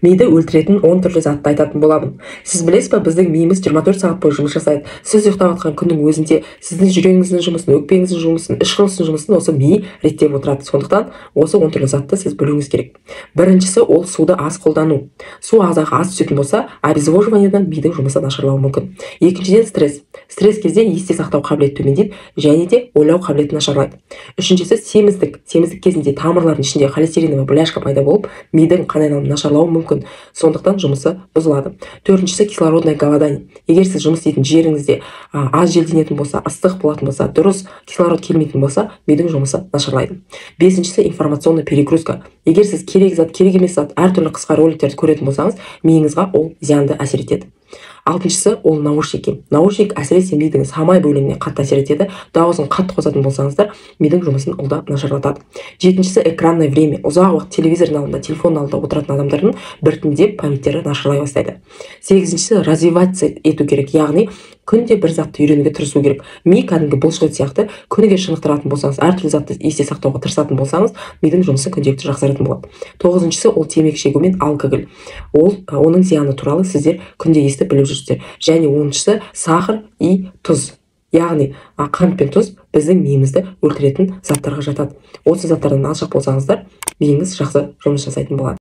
Миды өлтіретін 10 түрлі затты айтатын боламын. Сіз білесіз ба, біздің миымыз 24 сағат бойы жұмыс жасайды. Сіз ұйықтап жатқан күннің өзінде сіздің жүрегіңіздің жұмысын, өкпеңіздің жұмысын, ішқұрылыстың жұмысын осы ми реттеп отырады. Сондықтан осы 10 түрлі затты сіз білуіңіз керек. Біріншісі ол суды аз қолдану. Су ағзаға аз түсетін болса, обезвоживаниедан мидың жұмысы нашарлауы мүмкін. Екіншіден стресс. Стресс кезде есте сақтау қабілеті төмендейді және де ойлау қабілеті нашарлайды. Үшіншісі семіздік. Семіздік кезінде тамырлардың ішінде холестериновая бляшка пайда болып, мидың қан айналымы нашарлауы мүмкін. Сондықтан жұмысы бұзылады. Төртіншісі кислородное голодание. Егер сіз жұмыс істейтін жеріңізде аз желденетін болса, ыстық болатын болса, дұрыс кислород келмейтін болса, мидың жұмысы нашарлайды. Бесіншісі информационная перегрузка. Егер сіз керек зат, керек емес зат, әртүрлі қысқа роликтерді көретін болсаңыз, миыңызға ол зиянды әсер етеді. Алтыншысы ол наушник. Наушник әсіресе мидың самай бөліміне қатты әсер етеді. Дауысын қатты қосатын болсаңыздар, мидың жұмысын ол да нашарлатады. Жетіншісі экранное время. Ұзақ уақыт телевизордың алдында, телефонның алдында отыратын адамдардың біртіндеп памяттері нашарлай бастайды. Сегізіншісі развиваться ету керек, яғни күнде бір затты үйренуге тырысу керек. Ми кәдімгі бұлшықет сияқты күніге шынықтыратын болсаңыз, әртүрлі затты есте сақтауға тырысатын болсаңыз, мидың жұмысы күнделікті жақсаратын болады. Тоғызыншысы ол темекі шегу мен алкоголь. Оның зияны туралы сіздер күнде естіп біліп жүрсіздер. Және оныншысы сахар и тұз. Яғни қант пен тұз біздің миымызды өлтіретін заттарға жатады. Осы заттардан алшақ болсаңыздар, миыңыз жақсы жұмыс жасайтын болады.